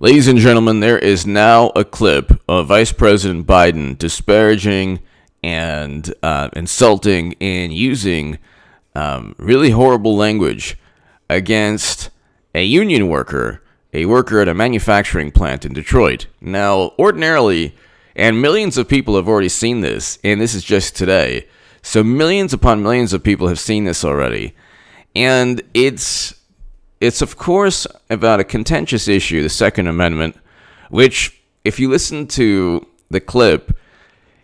Ladies and gentlemen, there is now a clip of Vice President Biden disparaging and insulting and using really horrible language against a union worker, a worker at a manufacturing plant in Detroit. Now, ordinarily, and millions of people have already seen this, and this is just today, so millions upon millions of people have seen this already, and it's of course about a contentious issue, the Second Amendment, which, if you listen to the clip,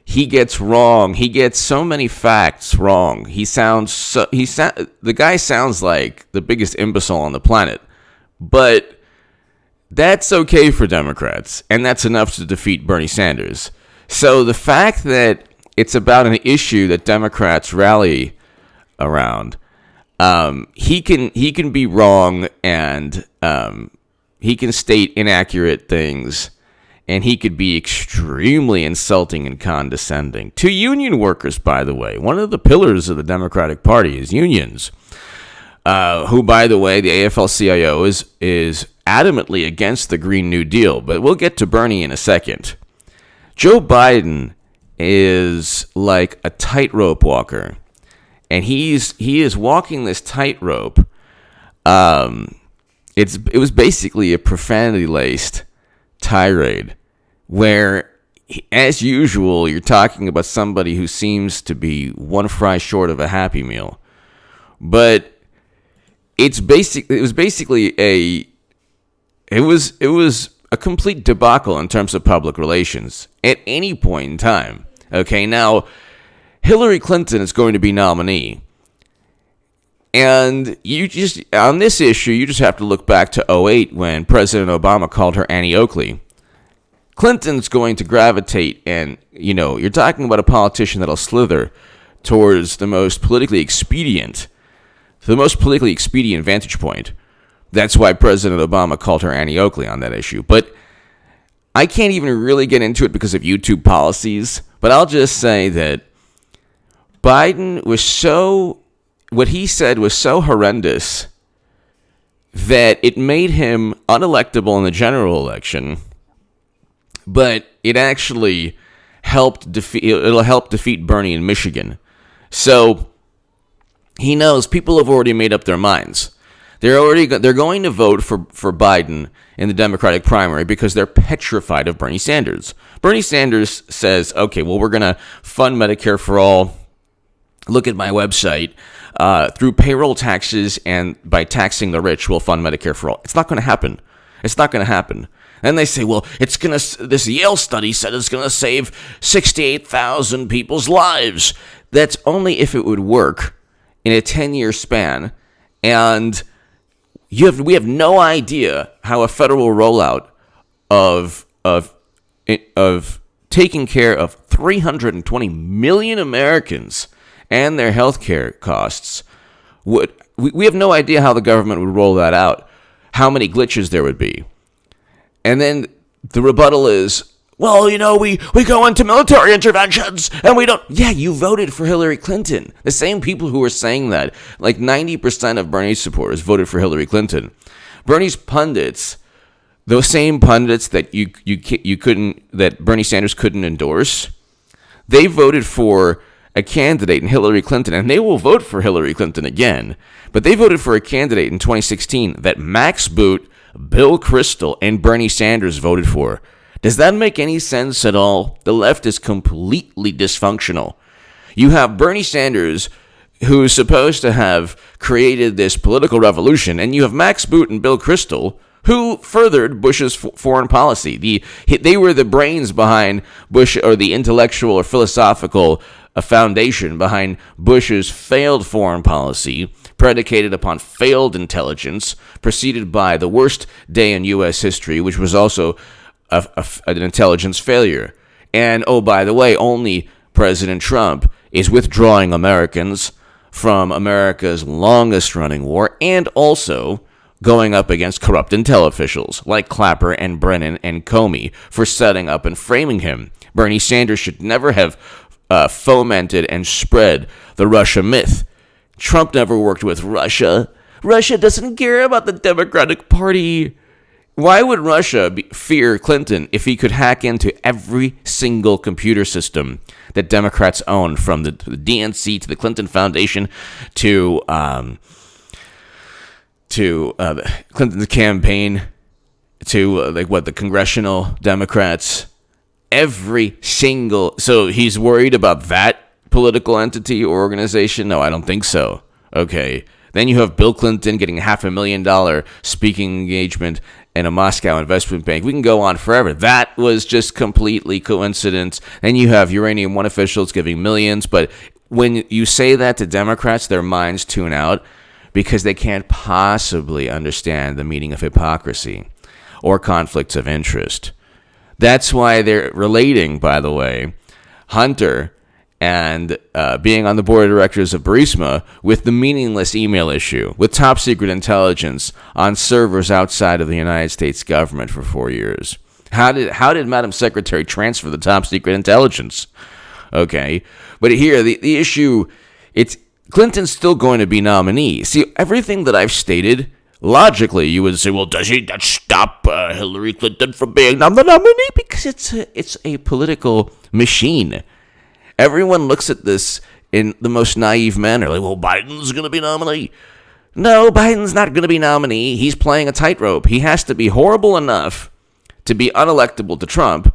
he gets wrong. He gets so many facts wrong. The guy sounds like the biggest imbecile on the planet. But that's okay for Democrats, and that's enough to defeat Bernie Sanders. So the fact that it's about an issue that Democrats rally around, he can be wrong, and he can state inaccurate things, and he could be extremely insulting and condescending to union workers. By the way, one of the pillars of the Democratic Party is unions, who, by the way, the AFL-CIO is adamantly against the Green New Deal. But we'll get to Bernie in a second. Joe Biden is like a tightrope walker. And he is walking this tightrope. It was basically a profanity-laced tirade, where, as usual, you're talking about somebody who seems to be one fry short of a Happy Meal. But it was a complete debacle in terms of public relations at any point in time. Okay, now, Hillary Clinton is going to be nominee. And on this issue, you just have to look back to 2008 when President Obama called her Annie Oakley. Clinton's going to gravitate, and, you're talking about a politician that'll slither towards the most politically expedient vantage point. That's why President Obama called her Annie Oakley on that issue. But I can't even really get into it because of YouTube policies. But I'll just say that Biden what he said was so horrendous that it made him unelectable in the general election, but it actually it'll help defeat Bernie in Michigan. So he knows people have already made up their minds. They're going to vote for Biden in the Democratic primary because they're petrified of Bernie Sanders. Bernie Sanders says, okay, well, we're going to fund Medicare for all. Look at my website. Through payroll taxes and by taxing the rich, we'll fund Medicare for all. It's not going to happen. It's not going to happen. And they say, well, this Yale study said it's going to save 68,000 people's lives. That's only if it would work in a 10-year span. And we have no idea how a federal rollout of taking care of 320 million Americans and their health care costs we have no idea how the government would roll that out, how many glitches there would be. And then the rebuttal is, well, we go into military interventions and we don't. Yeah, you voted for Hillary Clinton. The same people who were saying that, like 90% of Bernie's supporters voted for Hillary Clinton. Bernie's pundits, those same pundits that that Bernie Sanders couldn't endorse, they voted for a candidate in Hillary Clinton, and they will vote for Hillary Clinton again. But they voted for a candidate in 2016 that Max Boot, Bill Kristol, and Bernie Sanders voted for. Does that make any sense at all? The left is completely dysfunctional. You have Bernie Sanders, who's supposed to have created this political revolution, and you have Max Boot and Bill Kristol, who furthered Bush's foreign policy. They were the brains behind Bush, or the intellectual or philosophical foundation behind Bush's failed foreign policy, predicated upon failed intelligence, preceded by the worst day in U.S. history, which was also an intelligence failure. And, oh, by the way, only President Trump is withdrawing Americans from America's longest-running war, and also going up against corrupt intel officials like Clapper and Brennan and Comey for setting up and framing him. Bernie Sanders should never have fomented and spread the Russia myth. Trump never worked with Russia. Russia doesn't care about the Democratic Party. Why would Russia fear Clinton if he could hack into every single computer system that Democrats own, from the DNC to the Clinton Foundation to Clinton's campaign to the congressional Democrats? Every single. So he's worried about that political entity or organization? No, I don't think so. Okay. Then you have Bill Clinton getting $500,000 speaking engagement in a Moscow investment bank. We can go on forever. That was just completely coincidence. Then you have Uranium One officials giving millions. But when you say that to Democrats, their minds tune out because they can't possibly understand the meaning of hypocrisy or conflicts of interest. That's why they're relating, by the way, Hunter and being on the board of directors of Burisma with the meaningless email issue, with top secret intelligence on servers outside of the United States government for 4 years. How did Madam Secretary transfer the top secret intelligence? Okay, but here the issue, it's Clinton's still going to be nominee. See, everything that I've stated, logically, you would say, well, does that stop Hillary Clinton from being the nominee? Because it's a political machine. Everyone looks at this in the most naive manner, like, well, Biden's going to be nominee. No, Biden's not going to be nominee. He's playing a tightrope. He has to be horrible enough to be unelectable to Trump,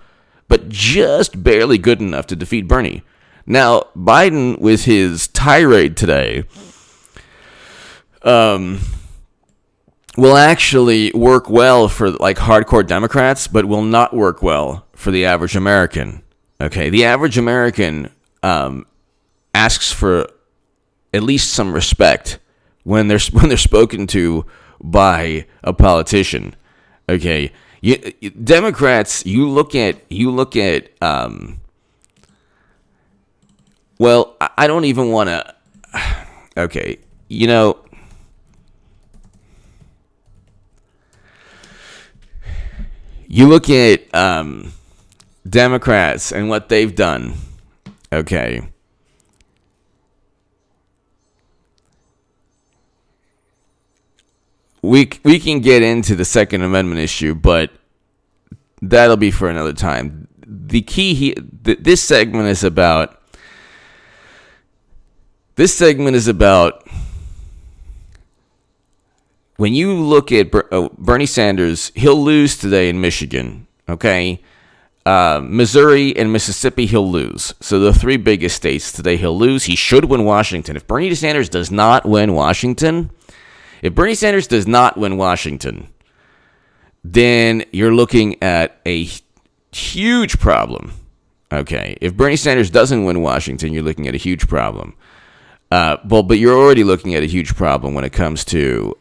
but just barely good enough to defeat Bernie. Now, Biden, with his tirade today, will actually work well for hardcore Democrats, but will not work well for the average American. Okay, the average American asks for at least some respect when they're spoken to by a politician. Okay, Democrats, you look at. Well, I don't even want to. Okay, you look at Democrats and what they've done. Okay. We can get into the Second Amendment issue, but that'll be for another time. The key here, this segment is about when you look at Bernie Sanders, he'll lose today in Michigan, okay? Missouri and Mississippi, he'll lose. So the three biggest states today, he'll lose. He should win Washington. If Bernie Sanders does not win Washington, then you're looking at a huge problem. Okay, if Bernie Sanders doesn't win Washington, you're looking at a huge problem. But you're already looking at a huge problem when it comes to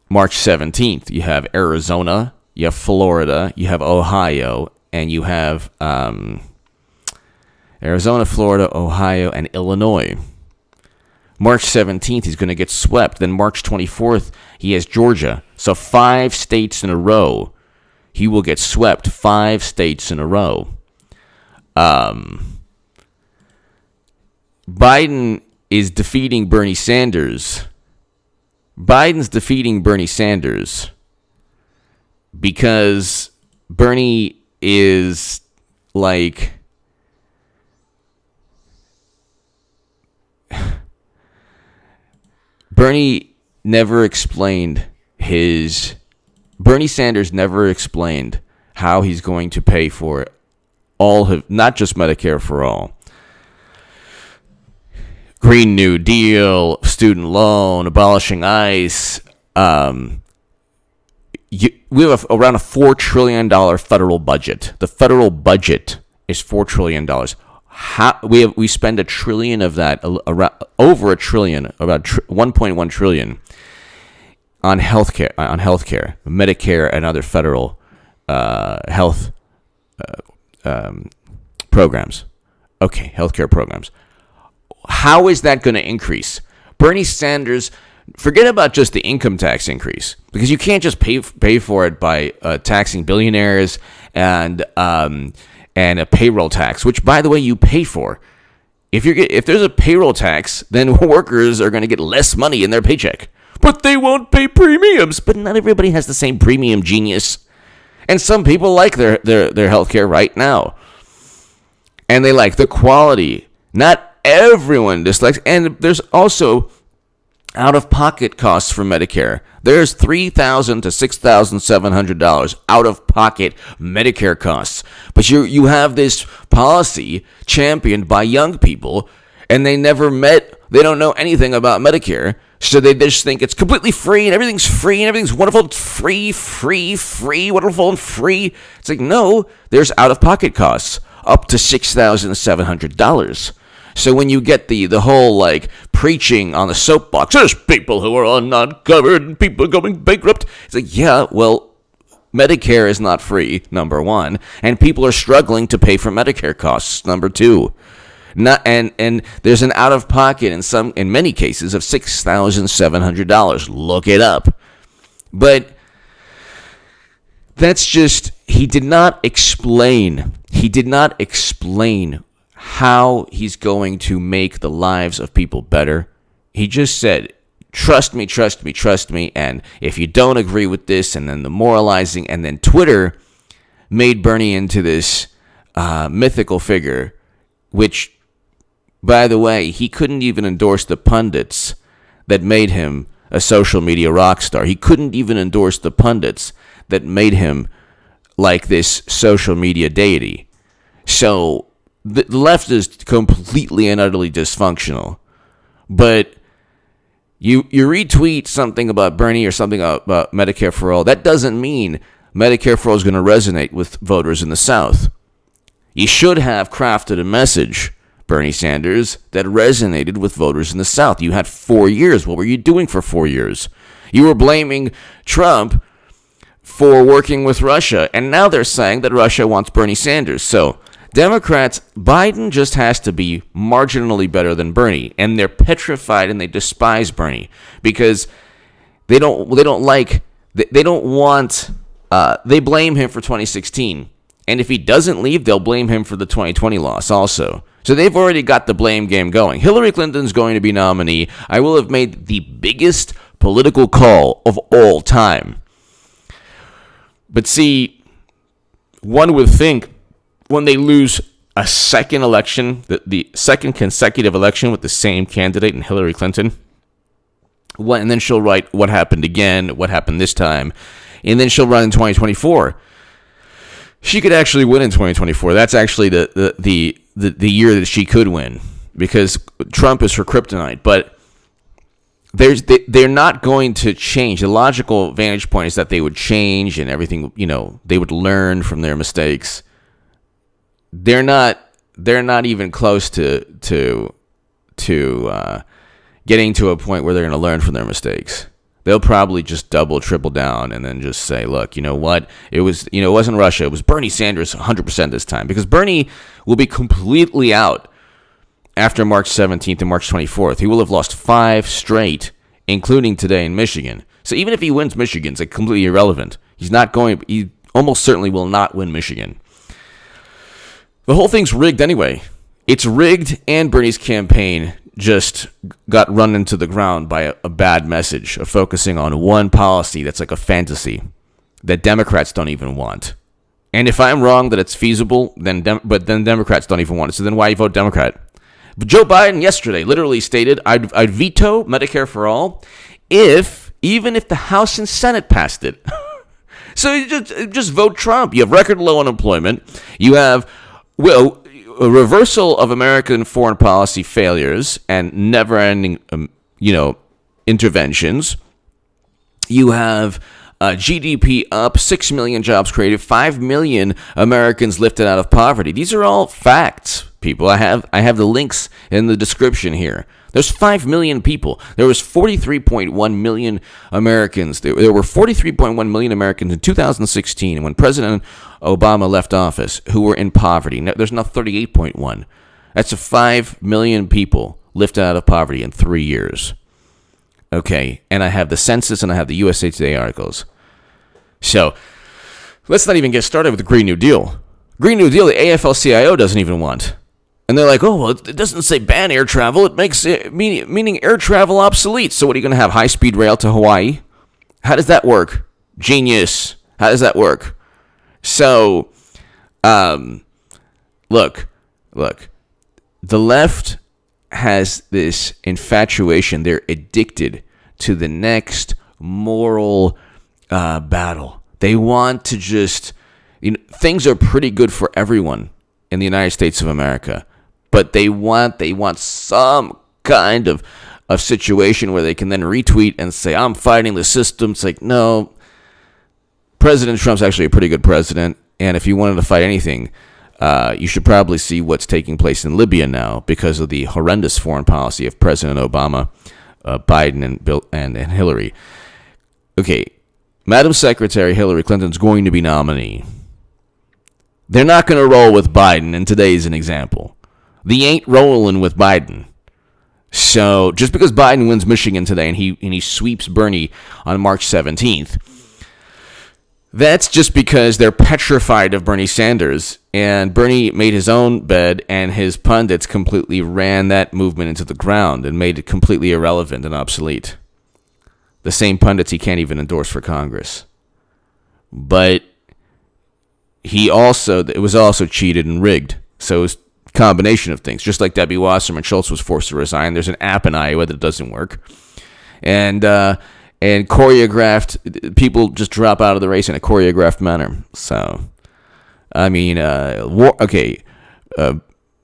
March 17th. You have Arizona, you have Florida, you have Ohio, and you have Arizona, Florida, Ohio, and Illinois. March 17th, he's going to get swept. Then March 24th, he has Georgia. So 5 states in a row, he will get swept. 5 states in a row. Biden is defeating Bernie Sanders. Biden's defeating Bernie Sanders because Bernie is Bernie Sanders never explained how he's going to pay for not just Medicare for all, Green New Deal, student loan, abolishing ICE. We have around a $4 trillion federal budget. The federal budget is $4 trillion. We spend $1 trillion of that, over $1 trillion, about 1.1 trillion on healthcare, Medicare, and other federal health programs. Okay, healthcare programs. How is that going to increase? Bernie Sanders, forget about just the income tax increase, because you can't just pay for it by taxing billionaires and a payroll tax, which, by the way, you pay for. If there's a payroll tax, then workers are going to get less money in their paycheck. But they won't pay premiums. But not everybody has the same premium genius. And some people like their healthcare right now. And they like the quality. Not everyone dislikes. And there's also out-of-pocket costs for Medicare. There's $3,000 to $6,700 out-of-pocket Medicare costs. But you have this policy championed by young people, and they don't know anything about Medicare, so they just think it's completely free, and everything's wonderful, it's free, wonderful, and free. It's like, no, there's out-of-pocket costs, up to $6,700. So when you get the whole, like, preaching on the soapbox, there's people who are not covered and people are going bankrupt. It's like, yeah, well, Medicare is not free, number one, and people are struggling to pay for Medicare costs, number two. And there's an out-of-pocket in many cases of $6,700. Look it up. But that's just, he did not explain how he's going to make the lives of people better. He just said, trust me, and if you don't agree with this, and then the moralizing, and then Twitter made Bernie into this mythical figure, which, by the way, he couldn't even endorse the pundits that made him a social media rock star. He couldn't even endorse the pundits that made him like this social media deity. So the left is completely and utterly dysfunctional. But you retweet something about Bernie or something about Medicare for All, that doesn't mean Medicare for All is going to resonate with voters in the South. You should have crafted a message, Bernie Sanders, that resonated with voters in the South. You had 4 years. What were you doing for 4 years? You were blaming Trump for working with Russia, and now they're saying that Russia wants Bernie Sanders. So Democrats, Biden just has to be marginally better than Bernie, and they're petrified and they despise Bernie because they blame him for 2016, and if he doesn't leave, they'll blame him for the 2020 loss also. So they've already got the blame game going. Hillary Clinton's going to be nominee. I will have made the biggest political call of all time. But see, one would think when they lose a second election, the second consecutive election with the same candidate in Hillary Clinton, and then she'll write what happened again, what happened this time, and then she'll run in 2024. She could actually win in 2024. That's actually the year that she could win, because Trump is her kryptonite. But they're not going to change. The logical vantage point is that they would change and everything. They would learn from their mistakes. They're not even close to getting to a point where they're going to learn from their mistakes. They'll probably just double, triple down, and then just say, look, you know what? It wasn't Russia. It was Bernie Sanders 100% this time, because Bernie will be completely out after March 17th and March 24th. He will have lost 5 straight, including today in Michigan. So even if he wins Michigan, it's completely irrelevant. He almost certainly will not win Michigan. The whole thing's rigged anyway. It's rigged, and Bernie's campaign just got run into the ground by a bad message of focusing on one policy that's like a fantasy that Democrats don't even want. And if I'm wrong that it's feasible, then Democrats don't even want it. So then why vote Democrat? But Joe Biden yesterday literally stated, I'd veto Medicare for All even if the House and Senate passed it. So you just vote Trump. You have record low unemployment. You have a reversal of American foreign policy failures and never-ending, interventions. You have GDP up, 6 million jobs created, 5 million Americans lifted out of poverty. These are all facts, people. I have the links in the description here. There's 5 million people. There was 43.1 million Americans. There were 43.1 million Americans in 2016 when President Obama left office who were in poverty. Now, there's now 38.1. That's 5 million people lifted out of poverty in 3 years. Okay, and I have the census and I have the USA Today articles. So let's not even get started with the Green New Deal. Green New Deal, the AFL-CIO doesn't even want. And they're like, oh, well, it doesn't say ban air travel. It makes it, meaning air travel obsolete. So what are you going to have, high-speed rail to Hawaii? How does that work? Genius. How does that work? So, look. The left has this infatuation. They're addicted to the next moral battle. They want to just, things are pretty good for everyone in the United States of America, but they want some kind of situation where they can then retweet and say, I'm fighting the system. It's like, no, President Trump's actually a pretty good president, and if you wanted to fight anything, you should probably see what's taking place in Libya now because of the horrendous foreign policy of President Obama, Biden, and Hillary. Okay, Madam Secretary Hillary Clinton's going to be nominee. They're not going to roll with Biden, and today's an example. They ain't rolling with Biden. So just because Biden wins Michigan today and he sweeps Bernie on March 17th, that's just because they're petrified of Bernie Sanders, and Bernie made his own bed, and his pundits completely ran that movement into the ground and made it completely irrelevant and obsolete. The same pundits he can't even endorse for Congress. But it was also cheated and rigged. So it was a combination of things. Just like Debbie Wasserman Schultz was forced to resign, there's an app in Iowa that doesn't work. And choreographed, people just drop out of the race in a choreographed manner. So, I mean,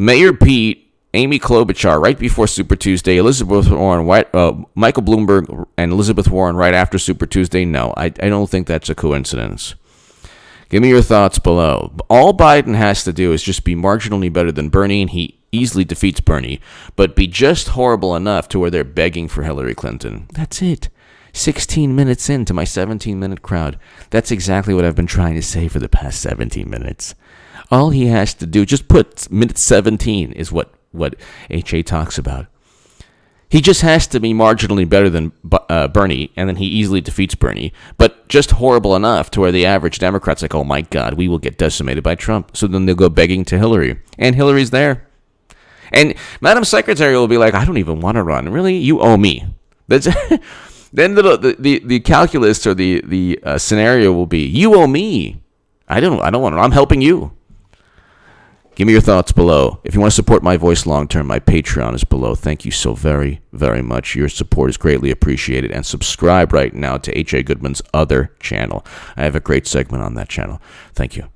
Mayor Pete, Amy Klobuchar right before Super Tuesday, Elizabeth Warren, Michael Bloomberg, and Elizabeth Warren right after Super Tuesday. No, I don't think that's a coincidence. Give me your thoughts below. All Biden has to do is just be marginally better than Bernie, and he easily defeats Bernie, but be just horrible enough to where they're begging for Hillary Clinton. That's it. 16 minutes into my 17-minute crowd. That's exactly what I've been trying to say for the past 17 minutes. All he has to do, just put minute 17 is what HA talks about. He just has to be marginally better than Bernie, and then he easily defeats Bernie, but just horrible enough to where the average Democrat's like, oh my God, we will get decimated by Trump. So then they'll go begging to Hillary, and Hillary's there. And Madam Secretary will be like, I don't even want to run. Really? You owe me. That's then the calculus or the scenario will be, you owe me. I don't want to. I'm helping you. Give me your thoughts below. If you want to support my voice long term, my Patreon is below. Thank you so very, very much. Your support is greatly appreciated. And subscribe right now to H.A. Goodman's other channel. I have a great segment on that channel. Thank you.